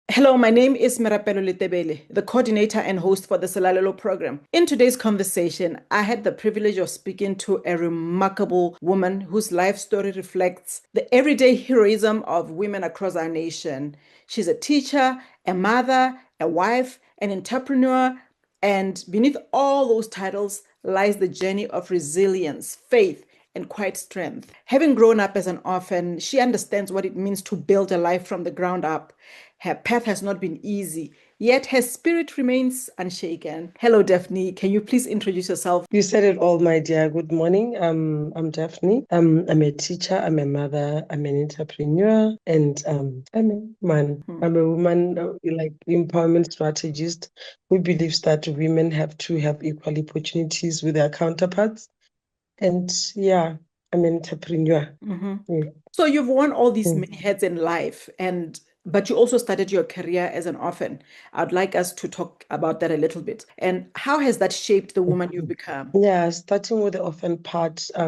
Hello, my name is Merapelo Letebele, the coordinator and host for the Selalelo program. In today's conversation, I had the privilege of speaking to a remarkable woman whose life story reflects the everyday heroism of women across our nation. She's a teacher, a mother, a wife, an entrepreneur, and beneath all those titles lies the journey of resilience, faith, and quiet strength. Having grown up as an orphan, she understands what it means to build a life from the ground up. Her path has not been easy, yet her spirit remains unshaken. Hello, Daphne. Can you please introduce yourself? You said it all, my dear. Good morning. I'm Daphne. I'm a teacher, I'm a mother, I'm an entrepreneur, and I'm a woman. I'm a woman, like empowerment strategist who believes that women have to have equal opportunities with their counterparts. And yeah, I'm an entrepreneur. Mhm. Yeah. So you've worn all these Mm. many hats in life, and but you also started your career as an orphan. I'd like us to talk about that a little bit. And how has that shaped the woman you've become? Yeah, starting with the orphan part, I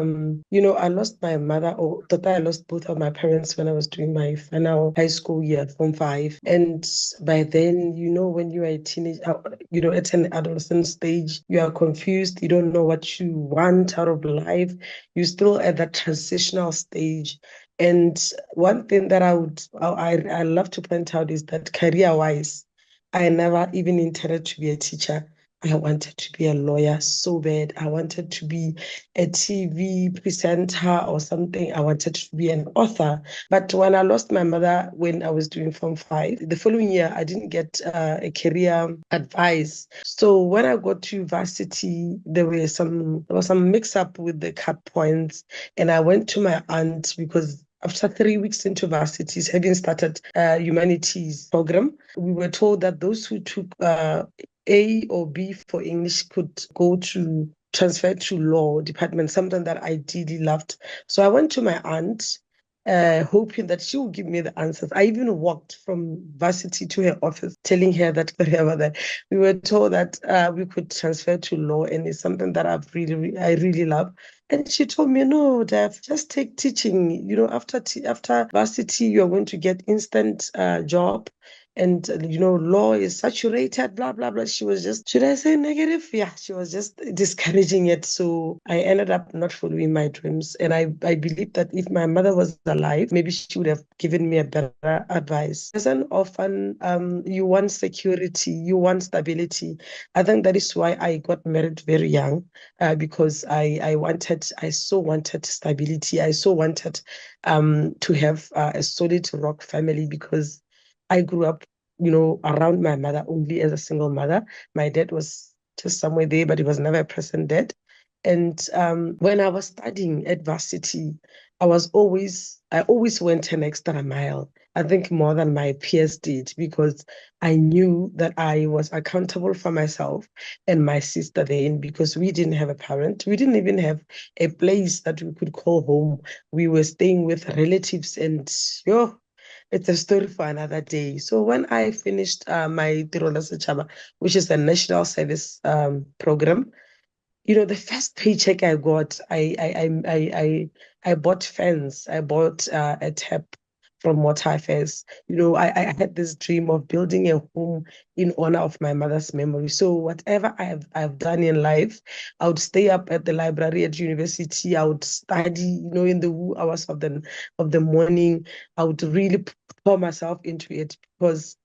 lost my mother, or that I lost both of my parents when I was doing my final high school year, Form 5. And by then, when you are a teenage, at an adolescent stage, you are confused. You don't know what you want out of life. You're still at that transitional stage. And one thing that I love to point out is that career-wise, I never even intended to be a teacher. I wanted to be a lawyer so bad. I wanted to be a TV presenter or something. I wanted to be an author. But when I lost my mother when I was doing Form 5, the following year, I didn't get a career advice. So when I got to university, there was some mix up with the cut points. And I went to my aunt because after 3 weeks into varsity, having started humanities program, we were told that those who took a or B for English could go to transfer to law department, something that I really loved. So I went to my aunt, hoping that she would give me the answers. I even walked from varsity to her office, telling her that whatever that we were told that we could transfer to law, and it's something that I really love. And she told me, no, Daph, just take teaching. After varsity, you're going to get instant job, and law is saturated, blah blah blah. She was just, should I say negative? Yeah, she was just discouraging it. So I ended up not following my dreams, and I believe that if my mother was alive, maybe she would have given me a better advice. As an orphan, you want security, you want stability. I think that is why I got married very young, because I so wanted stability. I so wanted to have a solid rock family, because I grew up, around my mother only as a single mother. My dad was just somewhere there, but he was never a present dad. And when I was studying at varsity, I always went an extra mile. I think more than my peers did, because I knew that I was accountable for myself and my sister then, because we didn't have a parent. We didn't even have a place that we could call home. We were staying with relatives, and yo, it's a story for another day. So when I finished my Tirolo Setšhaba, which is a national service program, the first paycheck I got, I bought fence. I bought a tap from Water Affairs. I had this dream of building a home in honor of my mother's memory. So whatever I've done in life, I would stay up at the library at university. I would study, in the wee hours of the morning. I would really pour myself into it, because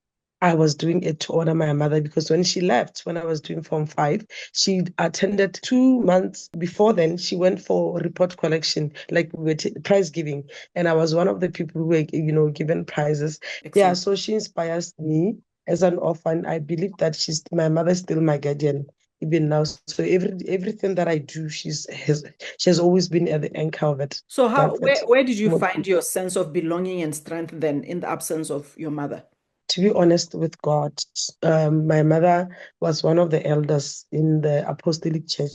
I was doing it to honor my mother. Because when she left, when I was doing Form 5, she attended 2 months before then. She went for report collection, like we were prize giving, and I was one of the people who were, given prizes. Yeah, Excellent. so she inspires me as an orphan. I believe that my mother's still my guardian even now. So everything that I do, she has always been at the anchor of it. So That's it. where did you find your sense of belonging and strength then in the absence of your mother? To be honest with God, my mother was one of the elders in the apostolic church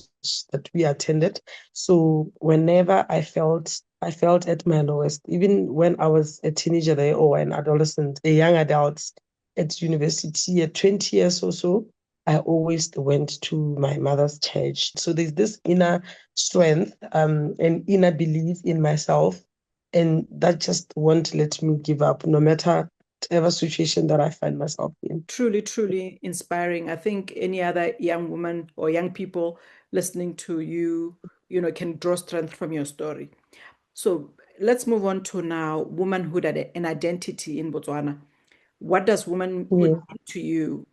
that we attended. So whenever I felt at my lowest, even when I was a teenager there, or an adolescent, a young adult at university at 20 years or so, I always went to my mother's church. So there's this inner strength, and inner belief in myself, and that just won't let me give up, no matter whatever situation that I find myself in. Truly, truly inspiring. I think any other young woman or young people listening to you, can draw strength from your story. So let's move on to now womanhood and identity in Botswana. What does womanhood Yeah. mean to you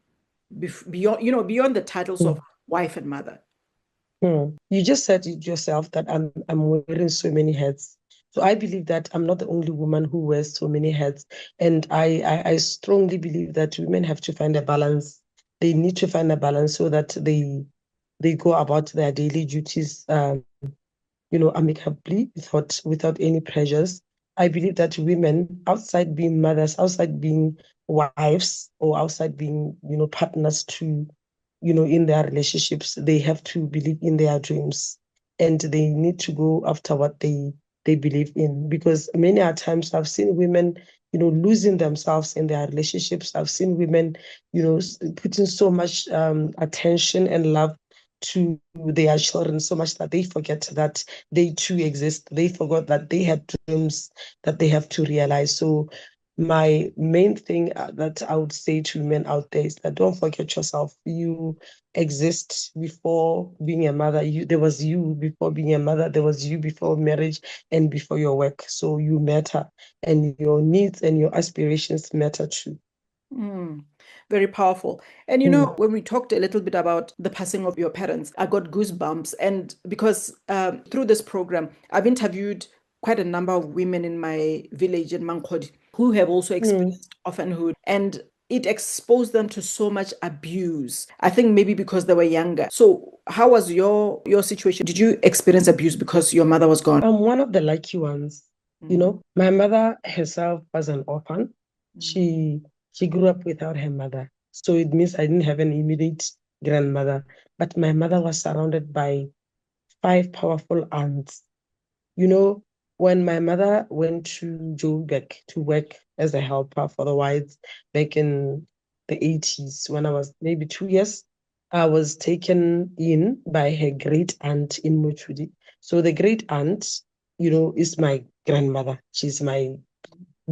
beyond the titles of Mm. wife and mother? You just said it yourself that I'm wearing so many hats. So I believe that I'm not the only woman who wears so many hats. And I strongly believe that women have to find a balance. They need to find a balance so that they go about their daily duties amicably without any pressures. I believe that women, outside being mothers, outside being wives, or outside being, partners to, in their relationships, they have to believe in their dreams and they need to go after what they believe in. Because many a times I've seen women, losing themselves in their relationships. I've seen women, putting so much attention and love to their children so much that they forget that they too exist. They forgot that they had dreams that they have to realize. So my main thing that I would say to women out there is that don't forget yourself. You exist before being a mother. There was you before being a mother. There was you before marriage and before your work. So you matter, and your needs and your aspirations matter too. Mm, very powerful. And Mm, when we talked a little bit about the passing of your parents, I got goosebumps. And because through this program, I've interviewed quite a number of women in my village in Mankodi who have also mm. experienced orphanhood. And it exposed them to so much abuse. I think maybe because they were younger. So how was your situation? Did you experience abuse because your mother was gone? I'm one of the lucky ones. Mm, My mother herself was an orphan. mm, She grew up without her mother. So it means I didn't have an immediate grandmother. But my mother was surrounded by five powerful aunts. You know, when my mother went to Joburg to work as a helper for the whites back in the 80s, when I was maybe 2 years, I was taken in by her great aunt in Mochudi. So the great aunt, is my grandmother. She's my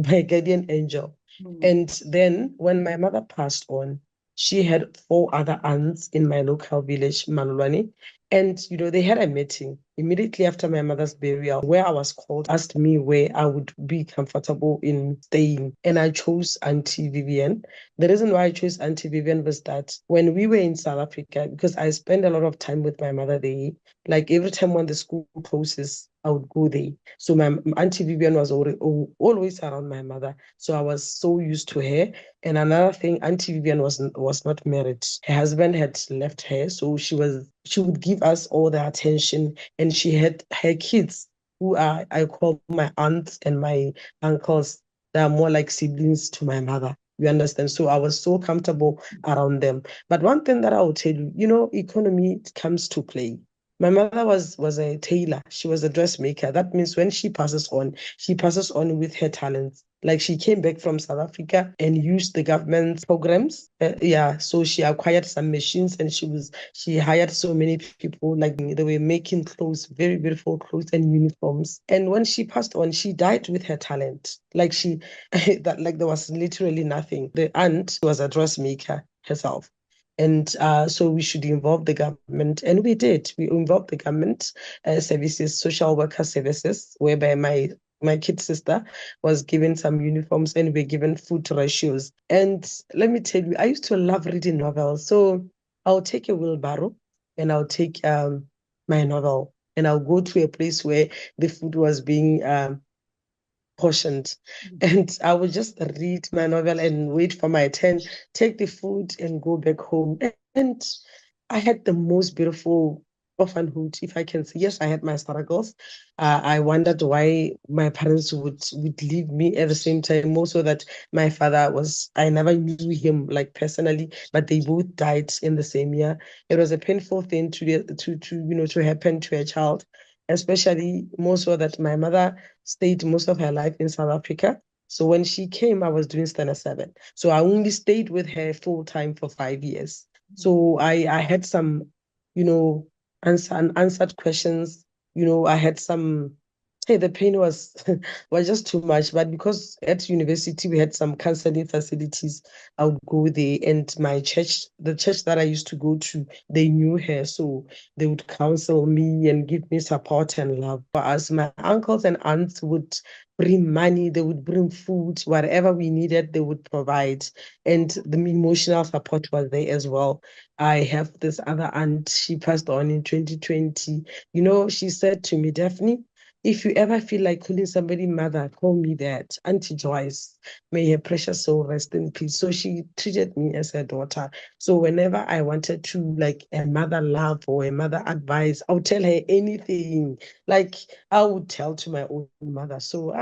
guardian angel. mm, And then when my mother passed on, she had four other aunts in my local village, Malulwane. And, they had a meeting immediately after my mother's burial where I was called, asked me where I would be comfortable in staying. And I chose Auntie Vivian. The reason why I chose Auntie Vivian was that when we were in South Africa, because I spent a lot of time with my mother there, like every time when the school closes, I would go there. So my Auntie Vivian was always around my mother. So I was so used to her. And another thing, Auntie Vivian was not married. Her husband had left her. So she would give us all the attention. And she had her kids, who are I call my aunts and my uncles, that are more like siblings to my mother. You understand? So I was so comfortable around them. But one thing that I will tell you, economy comes to play. My mother was a tailor. She was a dressmaker. That means when she passes on with her talents. Like she came back from South Africa and used the government's programs. Yeah, so she acquired some machines and she hired so many people. Like they were making clothes, very beautiful clothes and uniforms. And when she passed on, she died with her talent. Like that like there was literally nothing. The aunt was a dressmaker herself. And so we should involve the government. And we did. We involved the government services, social worker services, whereby my kid sister was given some uniforms and we were given food ratios. And let me tell you, I used to love reading novels. So I'll take a wheelbarrow and I'll take my novel and I'll go to a place where the food was being portioned. And I would just read my novel and wait for my turn, take the food and go back home. And I had the most beautiful orphanhood, if I can say. Yes, I had my struggles. I wondered why my parents would leave me at the same time. More so that my father I never knew him like personally, but they both died in the same year. It was a painful thing to happen to a child, especially more so that my mother stayed most of her life in South Africa. So when she came, I was doing standard seven. So I only stayed with her full time for 5 years. So I had some, unanswered questions. I had some Hey, the pain was was just too much. But because at university we had some counseling facilities, I would go there. And my church, the church that I used to go to, they knew her, so they would counsel me and give me support and love. For us, my uncles and aunts would bring money, they would bring food, whatever we needed, they would provide. And the emotional support was there as well. I have this other aunt, she passed on in 2020. She said to me, Daphne, if you ever feel like calling somebody mother, call me that. Auntie Joyce, may her precious soul rest in peace. So she treated me as her daughter. So whenever I wanted to, like, a mother love or a mother advice, I would tell her anything. Like, I would tell to my own mother. So,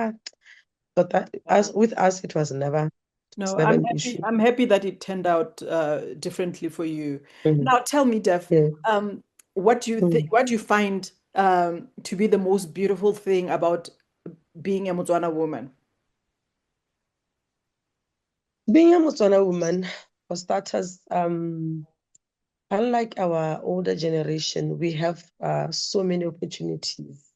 but that, Yeah. as with us, it's No, never I'm an happy. issue. I'm happy that it turned out differently for you. Mhm. Now, tell me, Def, Yeah. what do you think? Mhm. What do you find to be the most beautiful thing about being a Botswana woman? Being a Botswana woman, for starters, unlike our older generation, we have so many opportunities.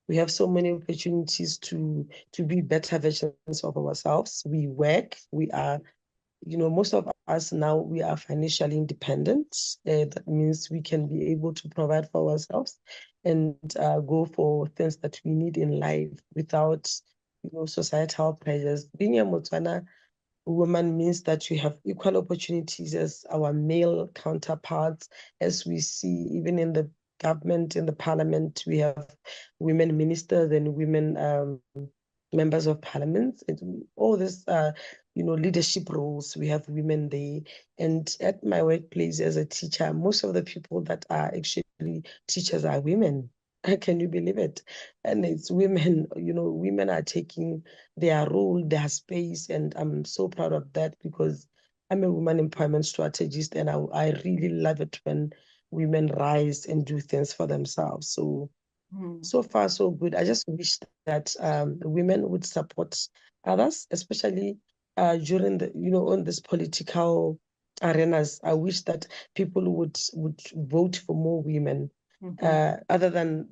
We have so many opportunities to be better versions of ourselves. We work. We are, most of us now, we are financially independent. That means we can be able to provide for ourselves and go for things that we need in life without, societal pressures. Being a Motswana woman means that we have equal opportunities as our male counterparts, as we see even in the government, in the parliament, we have women ministers and women members of parliament. All this, leadership roles, we have women there. And at my workplace as a teacher, most of the people that are actually teachers are women. Can you believe it? And it's women, women are taking their role, their space, and I'm so proud of that because I'm a woman empowerment strategist, and I really love it when women rise and do things for themselves. So Hmm. so far so good. I just wish that women would support others, especially during on this political arenas. I wish that people would vote for more women. Mhm. Other than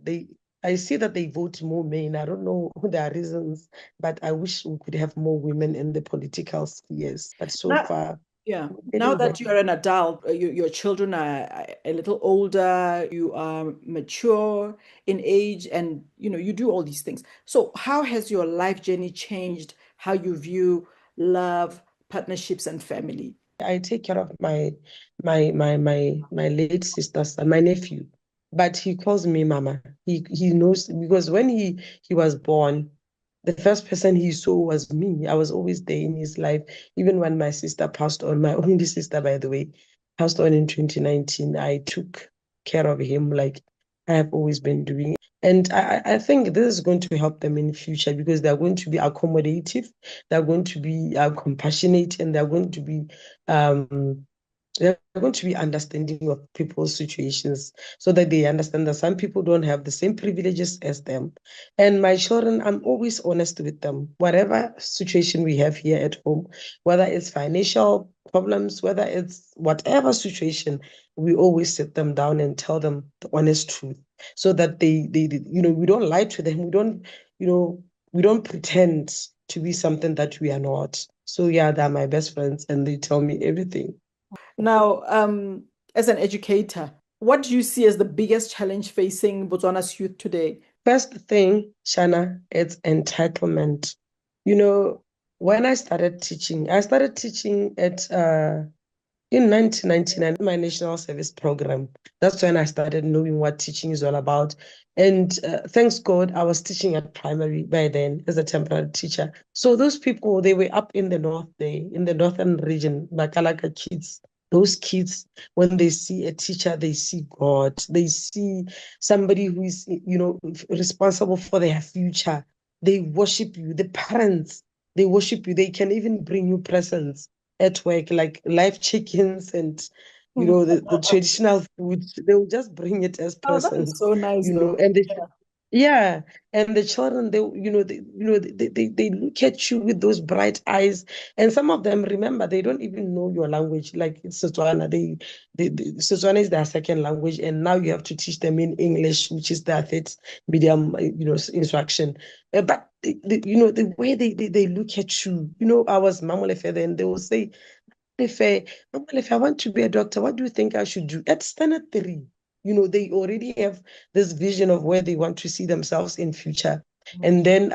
I see that they vote more men. I don't know their reasons, but I wish we could have more women in the political spheres. But so Now, far, yeah. we're Now getting that there. you're an adult, your children are a little older, you are mature in age, and you do all these things. So, how has your life journey changed how you view love, partnerships, and family? I take care of my late sister's son, my nephew, but he calls me mama. He knows because when he was born, the first person he saw was me. I was always there in his life, even when my sister passed on. My only sister, by the way, passed on in 2019. I took care of him like I have always been doing. And I think this is going to help them in the future because they're going to be accommodative, they're going to be compassionate, and um, they're going to be understanding of people's situations so that they understand that some people don't have the same privileges as them. And my children, I'm always honest with them. Whatever situation we have here at home, whether it's financial problems, whether it's whatever situation, we always sit them down and tell them the honest truth so that we don't lie to them. You know, we don't pretend to be something that we are not. So yeah, they're my best friends and they tell me everything. Now, as an educator, what do you see as the biggest challenge facing Botswana's youth today? First thing, Shana, it's entitlement. You know, when I started teaching at in 1999, my national service program. That's when I started knowing what teaching is all about. And thanks God, I was teaching at primary by then as a temporary teacher. So those people, they were up in the north there, in the northern region, Bakalaka kids. Those kids, when they see a teacher, they see God. They see somebody who is, responsible for their future. They worship you. The parents, they worship you. They can even bring you presents at work, like live chickens and the traditional food. They will just bring it as Oh, that is presents, so nice, though. and they Yeah. Yeah, and the children, they look at you with those bright eyes, and some of them, remember, they don't even know your language. Like it's Setswana, Setswana is their second language, and now you have to teach them in English, which is their third medium, instruction. But the way they look at you, I was Mamolefe, and they will say, if I want to be a doctor, what do you think I should do? At standard three, they already have this vision of where they want to see themselves in future. Mm. And then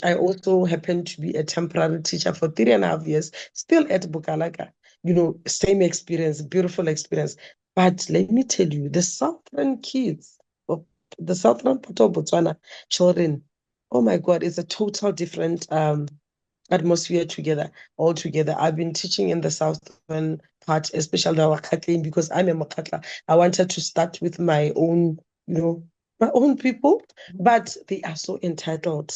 I also happened to be a temporary teacher for 3.5 years, still at Bukalaka. Same experience, beautiful experience. But let me tell you, the southern kids, of the southern part of Botswana children, oh my God, it's a total different atmosphere altogether. I've been teaching in the southern part, especially our Katling, because I'm a Makatla. I wanted to start with my own, my own people, but they are so entitled.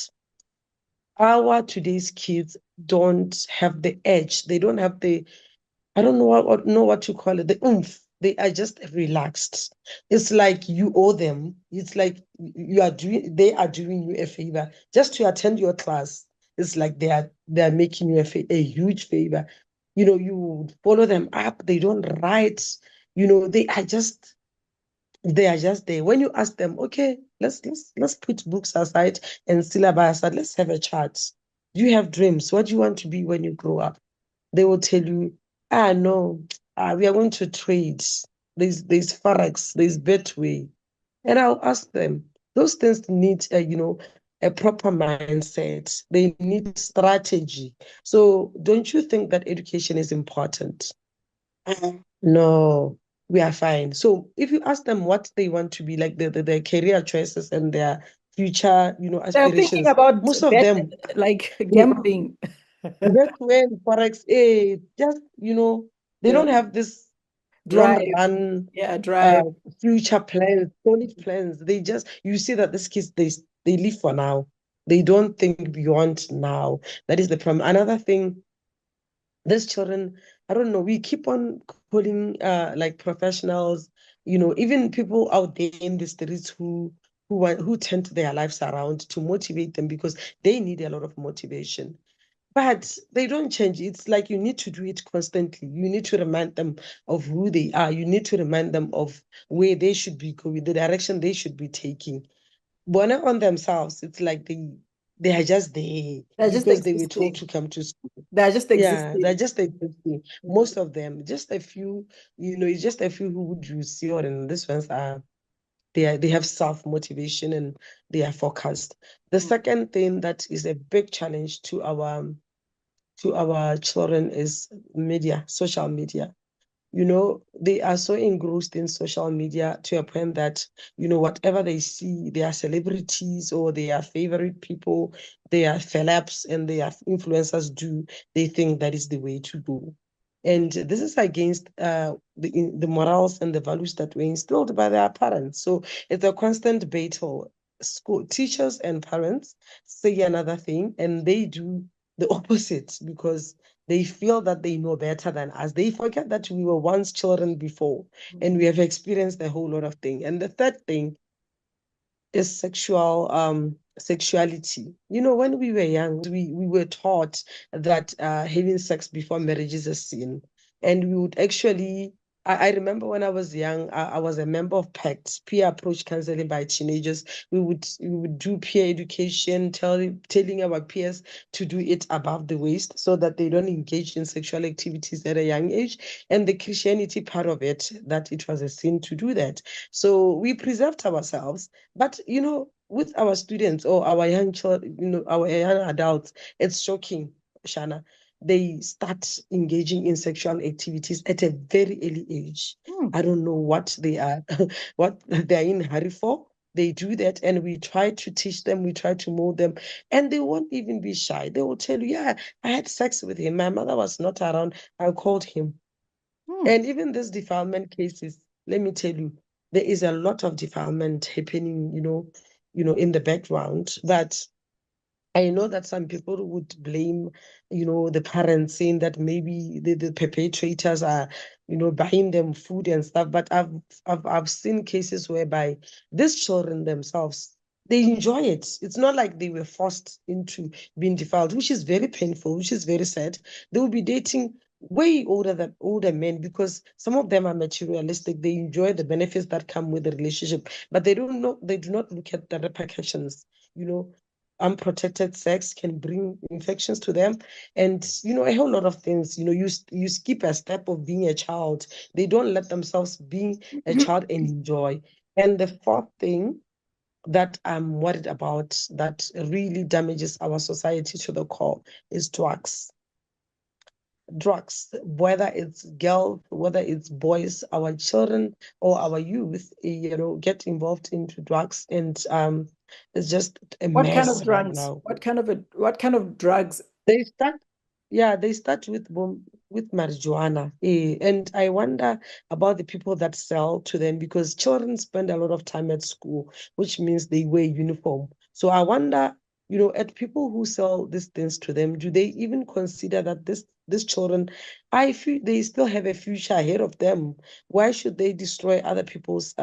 Our today's kids don't have the edge. They don't have the, I don't know what to call it, the oomph. They are just relaxed. It's like you owe them. It's like they are doing you a favor just to attend your class. It's like they are making you a huge favor. You would follow them up. They don't write. They are just there. When you ask them, okay, let's put books aside and syllabi aside. Let's have a chat. Do you have dreams? What do you want to be when you grow up? They will tell you, no, we are going to trade. There's forex, there's betway. And I'll ask them, those things need a proper mindset. They need strategy. So don't you think that education is important? No, we are fine. So if you ask them what they want to be, like their career choices and their future, They're thinking aspirations, about most of bet, them, like mm, gambling. that's when forex, just they Yeah, don't have this long drive. run Yeah, uh, drive. future plans, solid plans. You see that these kids, they live for now. They don't think beyond now. That is the problem. Another thing, these children, I don't know, we keep on calling like professionals, even people out there in the streets who turn their lives around to motivate them because they need a lot of motivation. But they don't change. It's like you need to do it constantly. You need to remind them of who they are. You need to remind them of where they should be going, the direction they should be taking. But not on themselves, it's like they are just there They're just because they were told existing. to come to school. They're just Yeah, they're existing. just existing. Most of them, just a few, it's just a few who would you see, or in this ones they have self-motivation and they are focused. The second thing that is a big challenge to our children is media, social media. They are so engrossed in social media to a point that, whatever they see, they are celebrities or they are favorite people, they are celebs and they are influencers do, they think that is the way to go. And this is against the morals and the values that were instilled by their parents. So it's a constant battle. School teachers and parents say another thing, and they do the opposite because they feel that they know better than us. They forget that we were once children before and we have experienced a whole lot of things. And the third thing is sexuality. When we were young, we were taught that having sex before marriage is a sin. And we would actually, I remember when I was young, I was a member of PACT, peer approach counseling by teenagers. We would do peer education, telling our peers to do it above the waist so that they don't engage in sexual activities at a young age. And the Christianity part of it, that it was a sin to do that. So we preserved ourselves, but with our students or our young children, our young adults, it's shocking, Shana. They start engaging in sexual activities at a very early age. Mm. I don't know what they are, what they are in a hurry for. They do that, and we try to teach them, we try to mold them, and they won't even be shy. They will tell you, "Yeah, I had sex with him. My mother was not around. I called him." Mm. And even these defilement cases, let me tell you, there is a lot of defilement happening, in the background. But I know that some people would blame, the parents, saying that maybe the perpetrators are, buying them food and stuff. But I've seen cases whereby these children themselves they enjoy it. It's not like they were forced into being defiled, which is very painful, which is very sad. They will be dating way older men because some of them are materialistic. They enjoy the benefits that come with the relationship, but they do not look at the repercussions. You know, unprotected sex can bring infections to them, and a whole lot of things. You skip a step of being a child. They don't let themselves be a child and enjoy. And the fourth thing that I'm worried about that really damages our society to the core is drugs. Drugs, whether it's girls, whether it's boys, our children or our youth, get involved into drugs, and it's just a What kind of mess right drugs? now. What kind of drugs? They start, yeah, they start with marijuana. And I wonder about the people that sell to them because children spend a lot of time at school, which means they wear uniform. So I wonder, at people who sell these things to them, do they even consider that these children, I feel they still have a future ahead of them. Why should they destroy other people's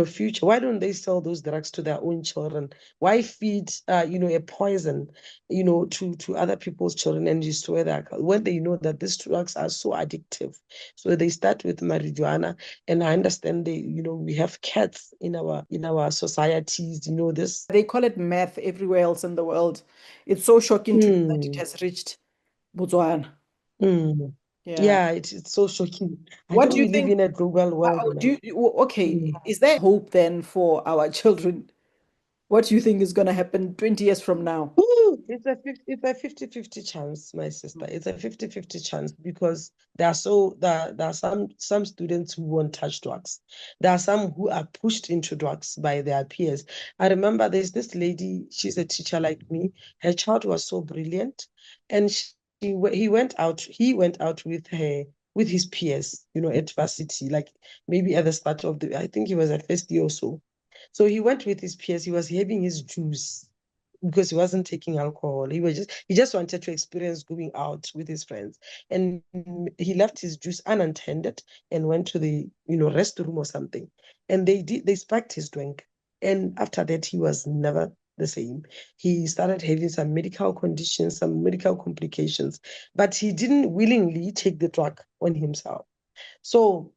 future? Why don't they sell those drugs to their own children? Why feed a poison to other people's children and destroy their when they know that these drugs are so addictive. So they start with marijuana, and I understand we have cats in our societies. This. They call it meth everywhere else in the world. It's so shocking to me that it Mm, has reached Botswana. mm. Yeah. Yeah, it's so shocking. I What know do you we live think? in a global world Do now. okay, Mm. is there hope then for our children? What do you think is going to happen 20 years from now? Ooh, it's a 50-50 chance, my sister. It's a 50-50 chance because there are some students who won't touch drugs. There are some who are pushed into drugs by their peers. I remember there's this lady, she's a teacher like me. Her child was so brilliant, and he went out with his peers, at varsity, like maybe at the start of I think he was at first year or so. So he went with his peers, he was having his juice because he wasn't taking alcohol. He just wanted to experience going out with his friends. And he left his juice unattended and went to the restroom or something. And they sparked his drink. And after that, he was never the same. He started having some medical conditions, some medical complications, but he didn't willingly take the drug on himself. So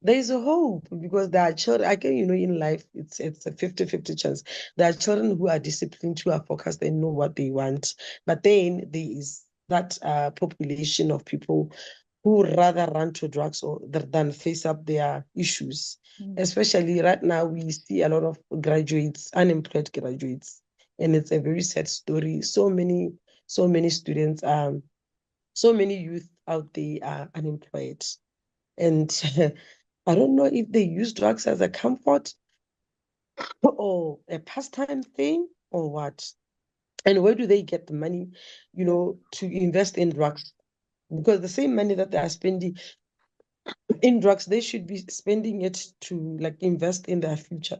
there is a hope because there are children. I can, in life, it's a 50-50 chance. There are children who are disciplined, who are focused, they know what they want. But then there is that population of people who rather run to drugs than face up their issues. Mm. Especially right now, we see a lot of graduates, unemployed graduates, and it's a very sad story. So many students, so many youth out there are unemployed. And I don't know if they use drugs as a comfort or a pastime thing or what. And where do they get the money, to invest in drugs? Because the same money that they are spending in drugs, they should be spending it to like invest in their future.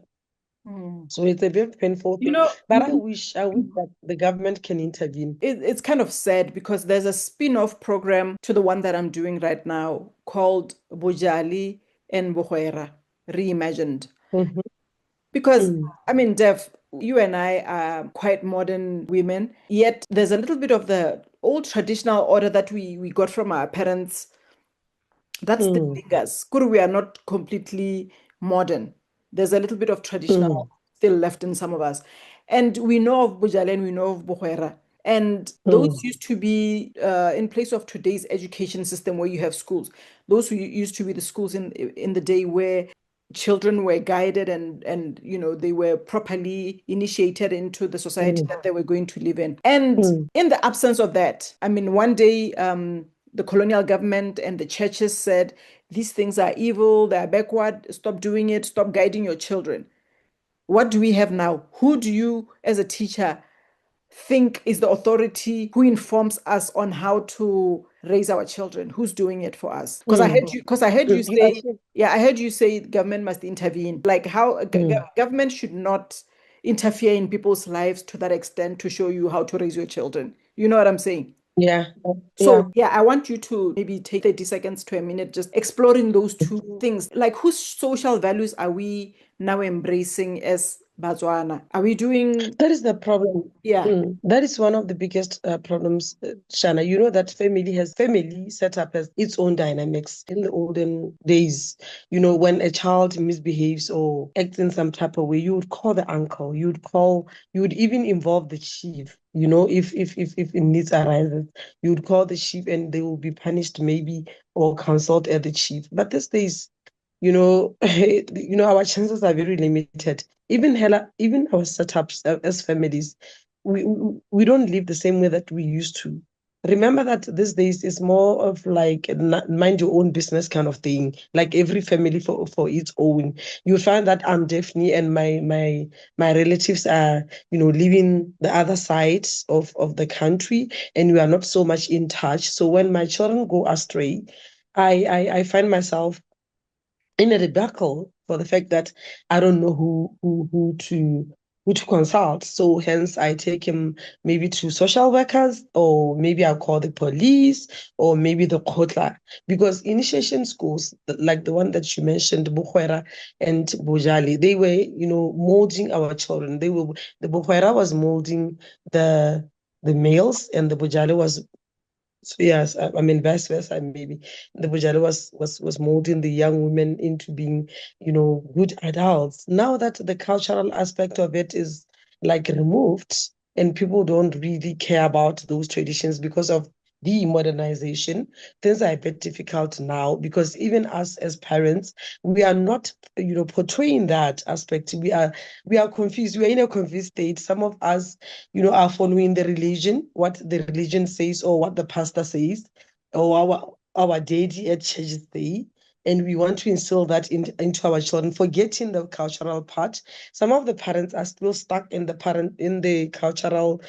Mm. So it's a very painful You thing. know, But I wish that the government can intervene. it's kind of sad because there's a spin-off program to the one that I'm doing right now called Bojali and Bohuera Reimagined. Mhm. Because, Mm, I mean, Dev, you and I are quite modern women, yet there's a little bit of the old traditional order that we got from our parents that still mm, lingers. Kuru, we are not completely modern. There's a little bit of mm, traditional still left in some of us. And we know of Bujale and we know of Bohuera. And those mm, used to be in place of today's education system where you have schools. Those who used to be the schools in the day where children were guided and they were properly initiated into the society mm, that they were going to live in. And mm, in the absence of that, I mean, one day the colonial government and the churches said these things are evil, they are backward, stop doing it, stop guiding your children. What do we have now? Who do you, as a teacher, think is the authority who informs us on how to raise our children? Who's doing it for us? mm, Because I heard you You say, actually, yeah, I heard you say government must intervene. Like how mm, government should not interfere in people's lives to that extent to show you how to raise your children. You know what I'm saying? yeah, So, yeah. yeah, I want you to maybe take 30 seconds to a minute just exploring those two things. Like, whose social values are we now embracing as Botswana? Are we doing, That is the problem. yeah. That is one of the biggest problems, Shana. You know that family setup has its own dynamics. In the olden days, when a child misbehaves or acts in some type of way, you would call the uncle. You would even involve the chief. If needs arises, you would call the chief, and they will be punished maybe or consult at the chief. But these days, our chances are very limited. Even our setups as families, we don't live the same way that we used to. Remember that these days is more of like a mind your own business kind of thing. Like every family for its own. You find that I'm Daphne and my relatives are living the other side of the country, and we are not so much in touch. So when my children go astray, I find myself in a debacle for the fact that I don't know who to consult. So hence I take him maybe to social workers, or maybe I'll call the police, or maybe the kotla. Because initiation schools, like the one that you mentioned, Bukhwera and Bojali, they were, molding our children. The Bukhwera was molding the males, and the Bojali was, so yes, I mean vice versa. Maybe the Bujale was molding the young women into being, good adults. Now that the cultural aspect of it is like removed, and people don't really care about those traditions because of the modernization, things are a bit difficult now, because even us as parents, we are not, portraying that aspect. We are confused. We are in a confused state. Some of us, are following the religion, what the religion says, or what the pastor says, or our deity at church say, and we want to instill that into our children, forgetting the cultural part. Some of the parents are still stuck in the cultural,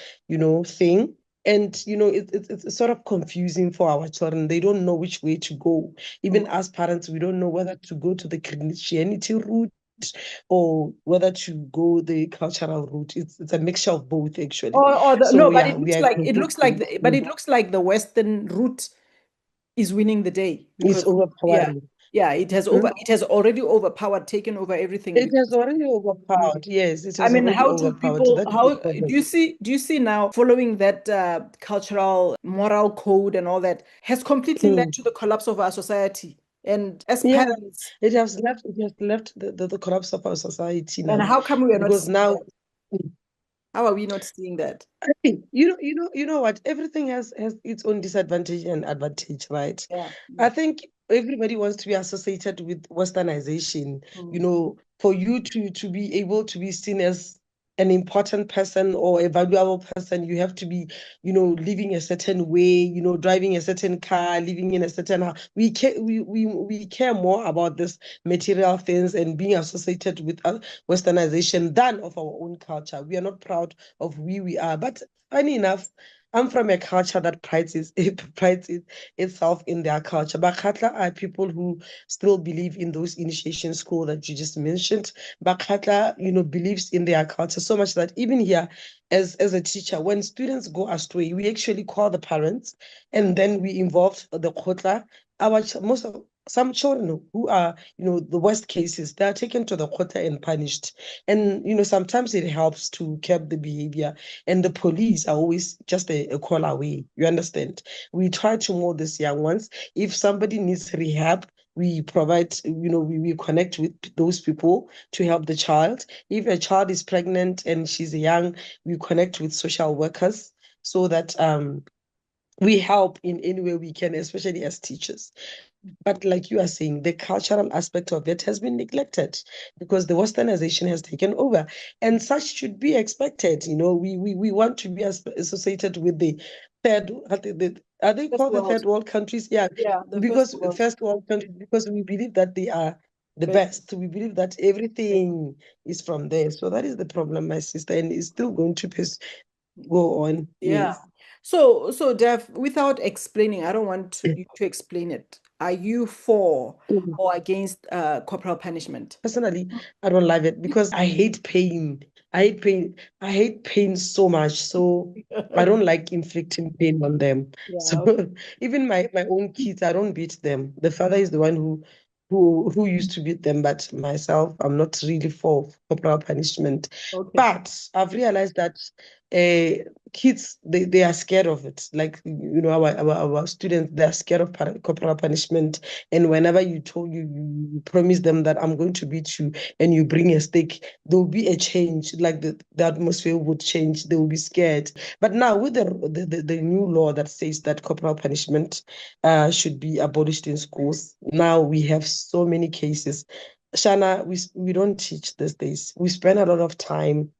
thing. And it's sort of confusing for our children. They don't know which way to go. Even as parents, we don't know whether to go to the Christianity route or whether to go the cultural route. It's a mixture of both, actually. Or no, So but yeah, we are it looks like the Western route is winning the day it's because yeah, overpowering. yeah, Hmm? it has already overpowered, taken over everything. It has Because already mm, overpowered. Yes, it I has mean, already how do overpowered. So people? that is the How problem. do you see now following that cultural moral code and all that has completely led Hmm. to the collapse of our society? And as Yeah, parents, it has left the collapse of our society and now, how come we are not because seeing now that? How are we not seeing that? I think, what? Everything has its own disadvantage and advantage, right? Yeah. I think everybody wants to be associated with westernization. Mm. For you to be able to be seen as an important person or a valuable person, you have to be, living a certain way, driving a certain car, living in a certain house. We care more about this material things and being associated with westernization than of our own culture. We are not proud of who we are. But funny enough, I'm from a culture that itself in their culture. Bakatla are people who still believe in those initiation school that you just mentioned. Bakatla, believes in their culture so much that even here, as a teacher, when students go astray, we actually call the parents, and then we involve the kotla. Most of some children who are, the worst cases, they are taken to the kotla and punished. And sometimes it helps to curb the behavior, and the police are always just a call away. You understand? We try to mold these young ones. If somebody needs rehab, we provide, we connect with those people to help the child. If a child is pregnant and she's young, we connect with social workers so that we help in any way we can, especially as teachers. But like you are saying, the cultural aspect of it has been neglected because the westernization has taken over. And such should be expected. We want to be associated with the third, are they First called the world. third world countries? Yeah, Yeah, the first because world. first world countries, because we believe that they are the But best. We believe that everything is from there. So that is the problem, my sister, and it's still going to go on. yeah. Yes. So Dev, without explaining, I don't want you to explain it. Are you for Mhm. or against corporal punishment? Personally, I don't love it because I hate pain. I hate pain. I hate pain so much. So I don't like inflicting pain on them. Yeah, So okay. even my own kids, I don't beat them. The father is the one who who used to beat them, but myself, I'm not really for corporal punishment. Okay. But I've realized that kids, they are scared of it. Like, our students, they are scared of corporal punishment. And whenever you promise them that I'm going to beat you and you bring a stick, there will be a change. Like the atmosphere would change. They will be scared. But now with the new law that says that corporal punishment should be abolished in schools, now we have so many cases. Shana, we don't teach these days. We spend a lot of time,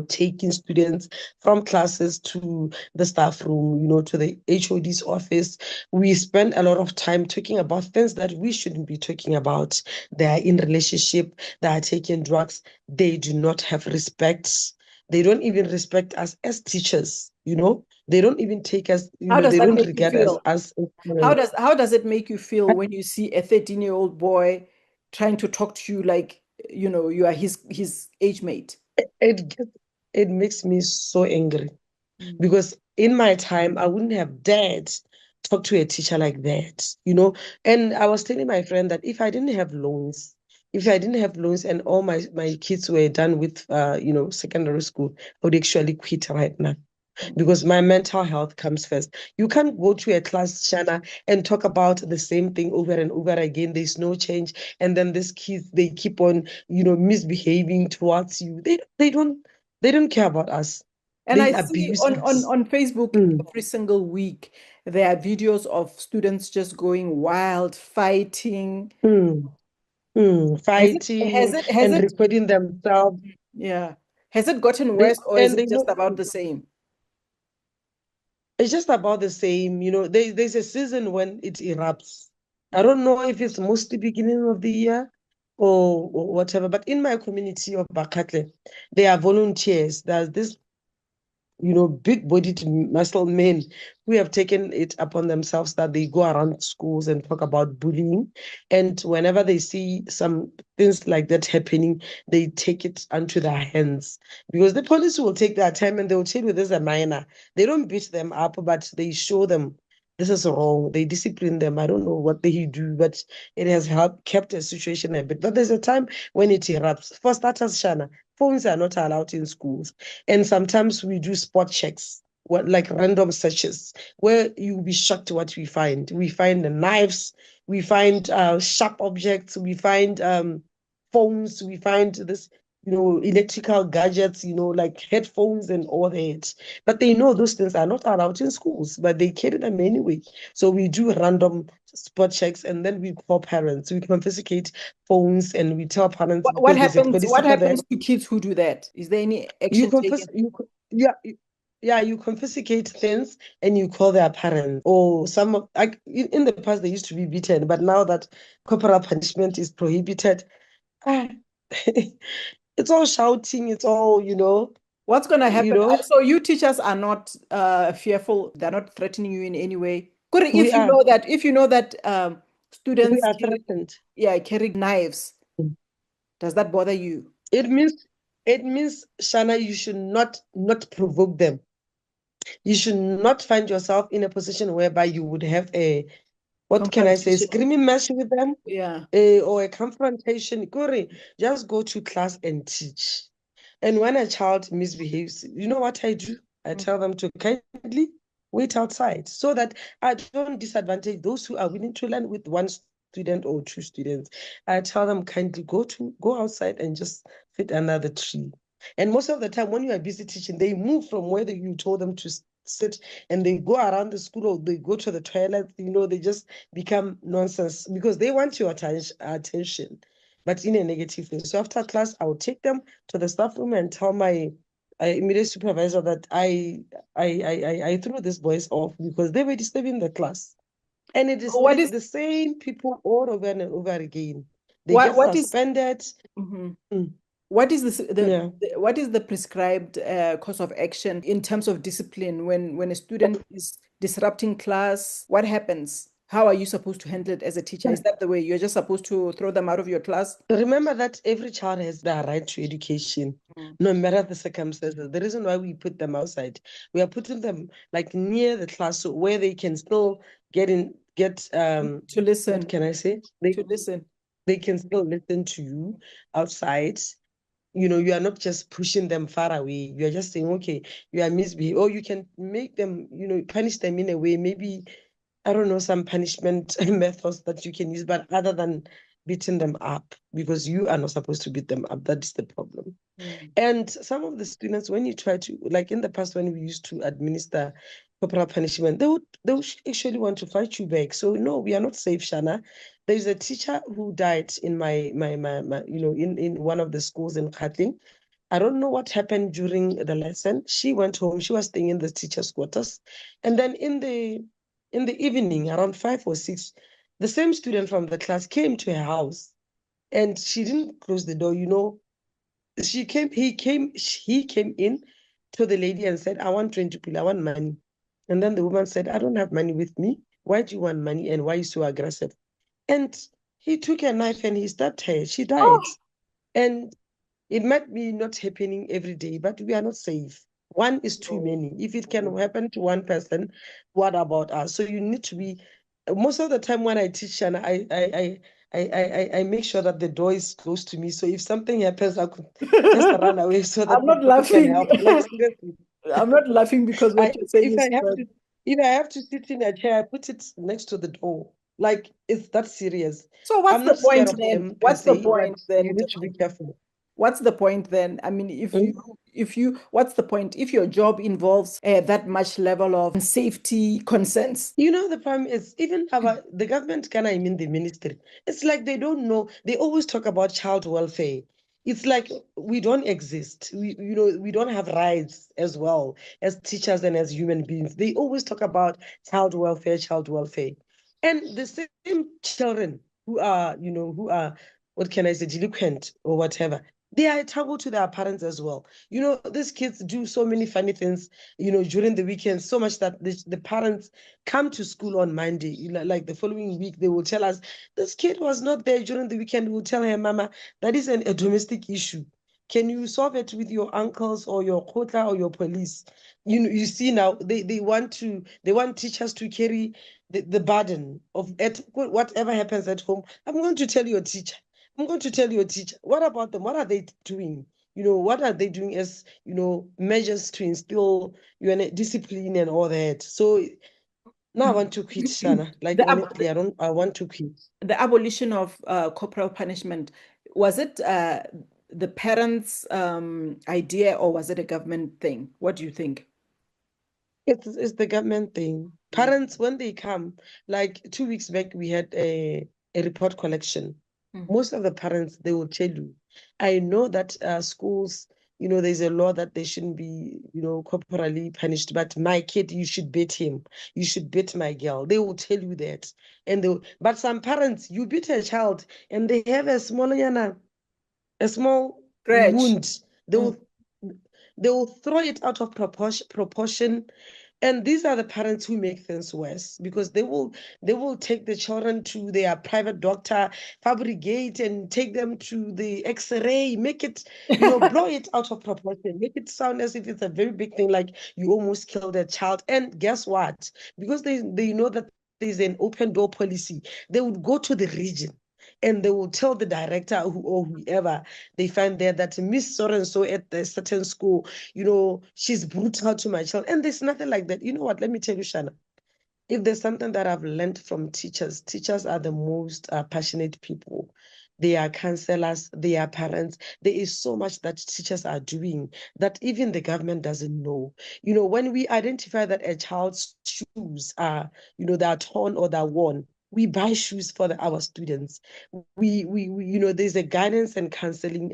taking students from classes to the staff room, to the HOD's office. We spend a lot of time talking about things that we shouldn't be talking about. They are in relationship, they are taking drugs, they do not have respect. They don't even respect us as teachers, They don't even take us, How does they that don't make you regard us feel? as How does it make you feel when you see a 13-year-old boy trying to talk to you like, you are his age mate? it gets, it makes me so angry. Mm. Because in my time, I wouldn't have dared talk to a teacher like that. And I was telling my friend that if I didn't have loans and all my kids were done with, secondary school, I would actually quit right now because my mental health comes first. You can't go to a class, Shana, and talk about the same thing over and over again. There's no change. And then these kids, they keep on, misbehaving towards you. They don't care about us. And I They see abuse on us. on Facebook Mm, every single week there are videos of students just going wild, fighting. mm, Has it has fighting it has and it recording themselves. yeah. Has it gotten They worse or is and it they just know about the same? it's just about the same. There's a season when it erupts. I don't know if it's mostly beginning of the year or whatever, but in my community of Bakatle, there are volunteers. There's this big-bodied muscle men who have taken it upon themselves that they go around schools and talk about bullying. And whenever they see some things like that happening, they take it onto their hands. Because the police will take their time and they'll tell you this is a minor. They don't beat them up, but they show them this is wrong. They discipline them. I don't know what they do, but it has helped kept the situation a bit. But there's a time when it erupts. For starters, Shana, phones are not allowed in schools. And sometimes we do spot checks, like random searches, where you'll be shocked what we find. We find the knives, we find sharp objects, we find phones, we find this, electrical gadgets, like headphones and all that. But they know those things are not allowed in schools, but they carry them anyway. So we do random spot checks and then we call parents. We confiscate phones and we tell parents What because there's a happens police what officer there. happens to kids who do that? Is there any You action confess, taken? yeah, yeah, you confiscate things and you call their parents. Or some of, like in the past they used to be beaten, but now that corporal punishment is prohibited, ah, it's all shouting, it's all, What's going to you happen? know, So you teachers are not fearful. They're not threatening you in any way. Good, we are if you know that we students are carry, threatened. yeah, carry knives, does that bother you? It means Shana, you should not provoke them. You should not find yourself in a position whereby you would have a, what can I say, Confrontation. screaming match with them, Yeah. or a confrontation. Kore, just go to class and teach. And when a child misbehaves, you know what I do? I Mm. tell them to kindly wait outside so that I don't disadvantage those who are willing to learn with one student or two students. I tell them kindly go outside and just sit under the tree. And most of the time, when you are busy teaching, they move from where you told them to sit and they go around the school or they go to the toilet. They just become nonsense because they want your attention, but in a negative way. So after class, I will take them to the staff room and tell my immediate supervisor that I threw these boys off because they were disturbing the class. And it is What is the same people all over and over again. They what get what is suspended. mhm. Mm, What is yeah. what is the prescribed course of action in terms of discipline when a student is disrupting class? What happens? How are you supposed to handle it as a teacher? Is that the way you're just supposed to throw them out of your class? Remember that every child has the right to education, Mm. no matter the circumstances. The reason why we put them outside, we are putting them like near the class so where they can still get in get To what listen. can I say? To listen. They can still listen to you outside. You are not just pushing them far away. You are just saying, okay, you are misbehaving, or you can make them, punish them in a way, maybe, I don't know, some punishment methods that you can use, but other than beating them up, because you are not supposed to beat them up. That is the problem. Mm. And some of the students, when you try to, like in the past, when we used to administer corporal punishment, they would actually want to fight you back. So no, we are not safe, Shana. There's a teacher who died in my in one of the schools in Khatling. I don't know what happened during the lesson. She went home. She was staying in the teacher's quarters, and then in the evening, around 5 or 6, the same student from the class came to her house, and she didn't close the door. He came in to the lady and said, I want 20 pil, I want money. And then the woman said, I don't have money with me. Why do you want money and why are you so aggressive? And he took a knife and he stabbed her. She Oh, died. And it might be not happening every day, but we are not safe. One is too no. many. If it can happen to one person, what about us? So you need to be. Most of the time when I teach, and I make sure that the door is close to me. So if something happens, I could just run away so that I'm the not people can laughing. help. Like seriously, I'm not laughing because what I you're saying if is I have true. to if I have to sit in a chair, I put it next to the door. Like it's that serious. So what's I'm the not scared point of then? them per What's the se, but point you then, need to be Daphney? careful. What's the point then? I mean, Mm. what's the point if your job involves that much level of safety concerns? The problem is even the government, can I mean the ministry? It's like they don't know. They always talk about child welfare. It's like we don't exist. We don't have rights as well as teachers and as human beings. They always talk about child welfare. And the same children who are, what can I say, delinquent or whatever, they are accountable to their parents as well. These kids do so many funny things, during the weekends, so much that the parents come to school on Monday. Like the following week, they will tell us, this kid was not there during the weekend. We'll tell her, Mama, that is a domestic issue. Can you solve it with your uncles or your quota or your police? You see now, they want teachers to carry the burden of whatever happens at home. I'm going to tell your teacher. I'm going to tell your teacher. What about them? What are they doing? What are they doing as, measures to instill discipline and all that? So now I want to quit, Shana. Like The, ab- honestly, I want to quit. the abolition of corporal punishment, was it the parents' idea or was it a government thing? What do you think? It's the government thing. Mm. Parents, when they come, like 2 weeks back, we had a report collection. Mm. Most of the parents, they will tell you. I know that schools, there's a law that they shouldn't be, corporally punished, but my kid, you should beat him. You should beat my girl. They will tell you that. But some parents, you beat a child and they have a small Scratch. wound. They Mm. will they will throw it out of proportion. And these are the parents who make things worse because they will take the children to their private doctor, fabricate and take them to the x-ray, make it, blow it out of proportion, make it sound as if it's a very big thing, like you almost killed a child. And guess what? Because they know that there's an open door policy, they would go to the region and they will tell the director or whoever they find there that Miss So and so at a certain school, she's brutal to my child. And there's nothing like that. You know what? Let me tell you, Shana, if there's something that I've learned from teachers are the most passionate people. They are counselors, they are parents. There is so much that teachers are doing that even the government doesn't know. When we identify that a child's shoes are, they are torn or they're worn, we buy shoes for our students. There's a guidance and counseling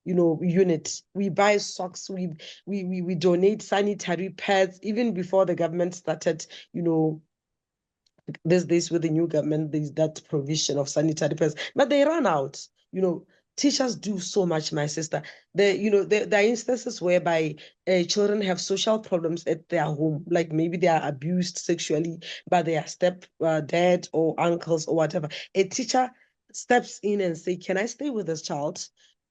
unit. We buy socks, we donate sanitary pads even before the government started, you know, there's this with the new government, there's that provision of sanitary pads, but they run out. Teachers do so much, my sister. There are instances whereby children have social problems at their home, like maybe they are abused sexually by their step dad or uncles or whatever. A teacher steps in and say, "Can I stay with this child?"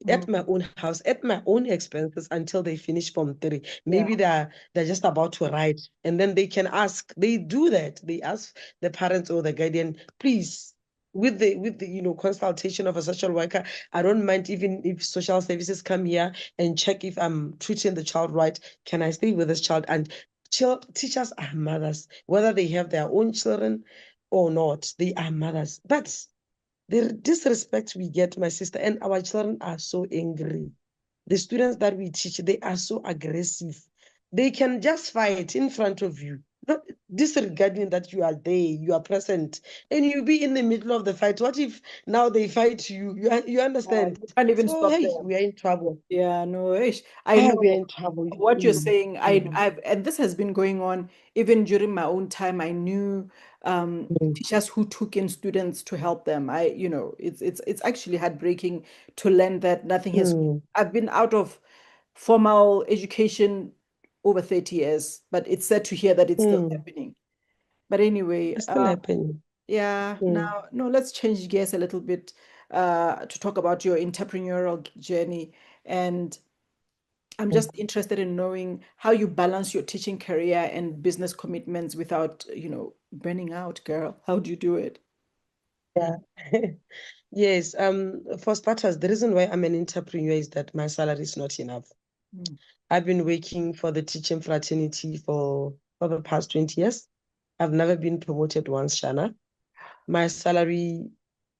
at my own house, at my own expenses until they finish Form 3. Maybe they're just about to write, and then they can ask. They do that. They ask the parents or the guardian, please, with the consultation of a social worker. I don't mind even if social services come here and check if I'm treating the child right. Can I stay with this child? And teachers are mothers, whether they have their own children or not. They are mothers, but the disrespect we get, my sister, and our children are so angry. The students that we teach, they are so aggressive. They can just fight in front of you, not disregarding that you are there, you are present, and you be in the middle of the fight. What if now they fight you? You understand? You can't even So stop hey, them. we are in trouble. Yeah, no, ish. I Ah, we are know in trouble. what you're saying. Mm, And this has been going on even during my own time. I knew mm, teachers who took in students to help them. It's actually heartbreaking to learn that nothing has. mm, I've been out of formal education over 30 years, but it's sad to hear that it's still mm. happening. But anyway, It's still happening. yeah, Mm, now, no, let's change gears a little bit to talk about your entrepreneurial journey. And I'm mm. just interested in knowing how you balance your teaching career and business commitments without, burning out, girl. How do you do it? Yeah. Yes, for starters, the reason why I'm an entrepreneur is that my salary is not enough. Mm, I've been working for the teaching fraternity for the past 20 years. I've never been promoted once, Shana. My salary,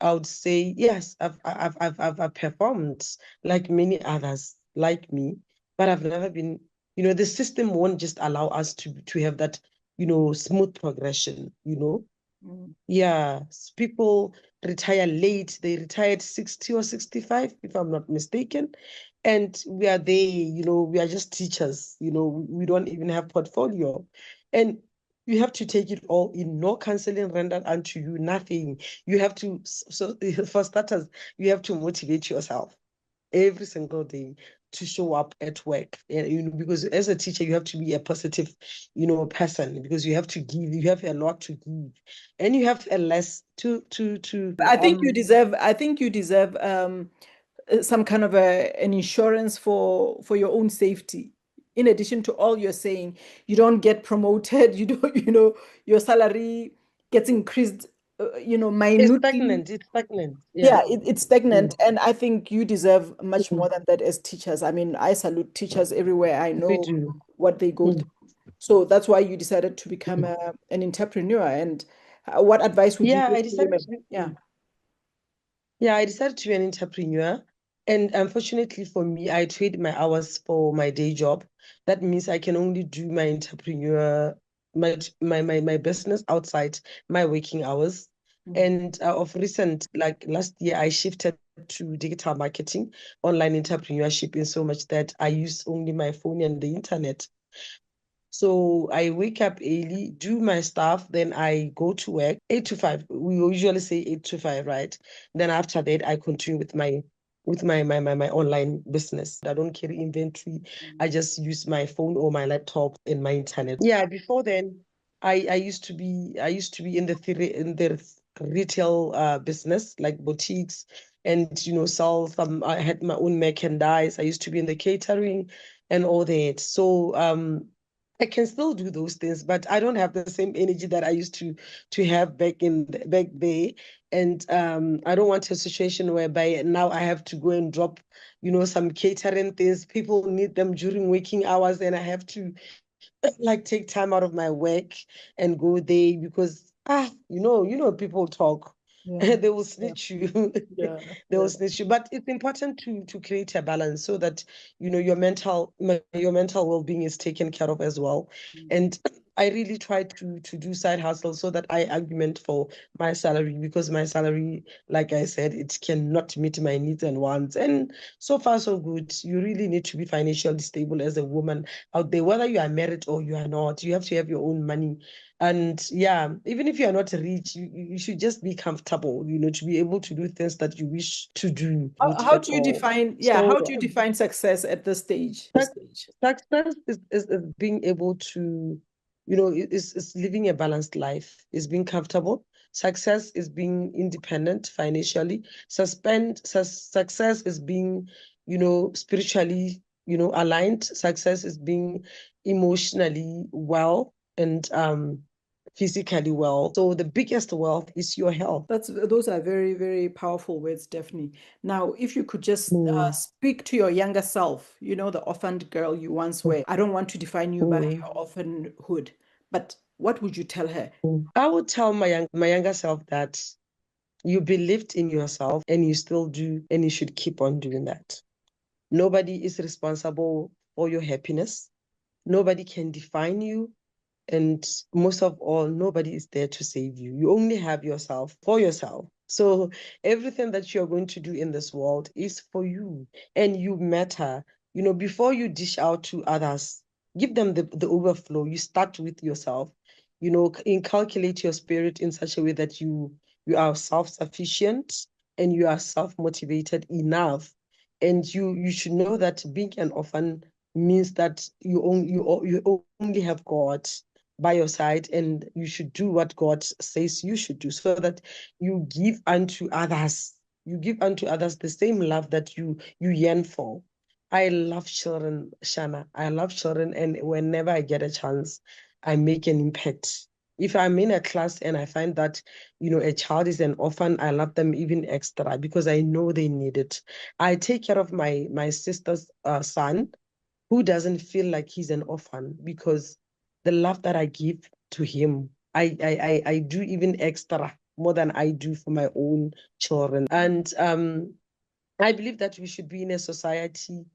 I would say, yes, I've performed like many others like me, but I've never been, the system won't just allow us to have that, smooth progression. mm, Yeah, people retire late. They retired 60 or 65, if I'm not mistaken. And we are there, we are just teachers, we don't even have portfolio. And you have to take it all in, no counseling rendered unto you, nothing. You have to, so for starters, you have to motivate yourself every single day to show up at work. And, because as a teacher, you have to be a positive, person, because you have to give, you have a lot to give, and you have a less to I think you deserve some kind of an insurance for your own safety. In addition to all you're saying, you don't get promoted, you don't, your salary gets increased, it's minutely. stagnant. It's stagnant. Yeah. Yeah, it's stagnant. Mm. And I think you deserve much more Mm. than that as teachers. I mean, I salute teachers everywhere. I We know do. what they go through. Mm. So that's why you decided to become Mm. an entrepreneur. And what advice would you Yeah, give I to decided women? to. Yeah. Yeah, I decided to be an entrepreneur. And unfortunately for me, I trade my hours for my day job. That means I can only do my entrepreneur, my business outside my working hours. Mm, And of recent, like last year, I shifted to digital marketing, online entrepreneurship, in so much that I use only my phone and the internet. So I wake up early, do my stuff, then I go to work 8 to 5. We usually say 8 to 5, right? Then after that, I continue with my online business. I don't carry inventory. I mm, just use my phone or my laptop and my internet. Yeah, before then, I used to be in the retail business, like boutiques, and sell some. I had my own merchandise. I used to be in the catering and all that. So I can still do those things, but I don't have the same energy that I used to have back there. And I don't want a situation whereby now I have to go and drop, some catering things. People need them during working hours, and I have to like take time out of my work and go there because people talk. yeah. They will Yeah. snitch you. Yeah. They will Yeah. snitch you. But it's important to create a balance so that your mental well-being is taken care of as well. Mm. And I really try to do side hustles so that I argument for my salary, because my salary, like I said, it cannot meet my needs and wants. And so far so good. You really need to be financially stable as a woman out there, whether you are married or you are not. You have to have your own money. And yeah, even if you are not rich, you should just be comfortable, to be able to do things that you wish to do with How it do you all. define, yeah, how So do you define success at this stage? This suc- stage? success is being able to, is living a balanced life, is being comfortable, Success is being independent financially. Success is being, spiritually, aligned. Success is being emotionally well and physically well. So the biggest wealth is your health. Those are very, very powerful words, Daphne. Now, if you could just Mm, speak to your younger self, the orphaned girl you once mm, were. I don't want to define you by mm, your orphanhood, but what would you tell her? mm. I would tell my younger self that you believed in yourself and you still do, and you should keep on doing that. Nobody is responsible for your happiness. Nobody can define you. And most of all, nobody is there to save you. You only have yourself for yourself. So everything that you're going to do in this world is for you, and you matter. Before you dish out to others, give them the overflow. You start with yourself. Inculcate your spirit in such a way that you are self-sufficient and you are self-motivated enough. And you should know that being an orphan means that you only have God by your side, and you should do what God says you should do, so that you give unto others. You give unto others the same love that you yearn for. I love children, Shana. I love children, and whenever I get a chance, I make an impact. If I'm in a class and I find that, a child is an orphan, I love them even extra because I know they need it. I take care of my sister's son, who doesn't feel like he's an orphan, because the love that I give to him, I do even extra more than I do for my own children. And I believe that we should be in a society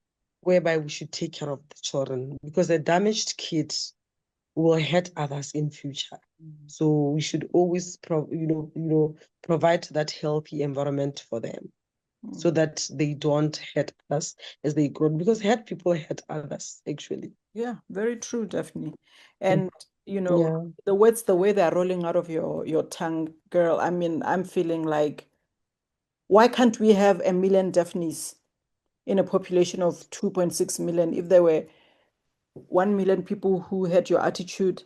whereby we should take care of the children, because a damaged kid will hurt others in future. So we should always provide that healthy environment for them, so Mm. that they don't hurt us as they grow, because hurt people hurt others actually. Yeah, very true, Daphne. Mm. And Yeah. the words, the way they're rolling out of your tongue, girl, I mean, I'm feeling like, why can't we have a million Daphnes in a population of 2.6 million? If there were 1 million people who had your attitude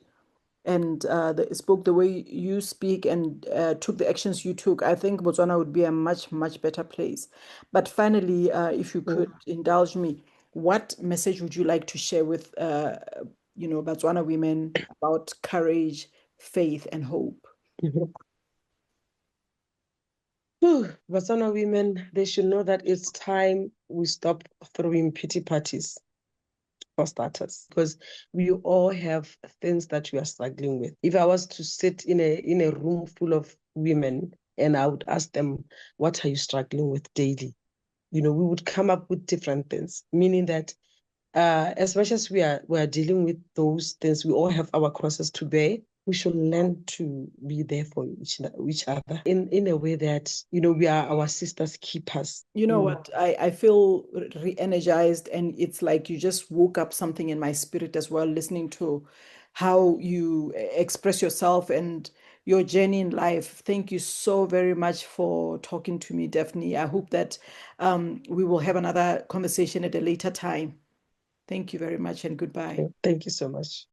and spoke the way you speak and took the actions you took, I think Botswana would be a much, much better place. But finally, if you could Mm. indulge me, what message would you like to share with, Botswana women about courage, faith, and hope? Mhm. Whew. Botswana women, they should know that it's time we stop throwing pity parties, for starters, because we all have things that we are struggling with. If I was to sit in a room full of women and I would ask them, what are you struggling with daily? We would come up with different things, meaning that as much as we are dealing with those things, we all have our crosses to bear. We should learn to be there for each other in a way that we are our sisters' keepers. You know what? I feel re-energized, and it's like you just woke up something in my spirit as well, listening to how you express yourself and your journey in life. Thank you so very much for talking to me, Daphne. I hope that we will have another conversation at a later time. Thank you very much and goodbye. Thank you so much.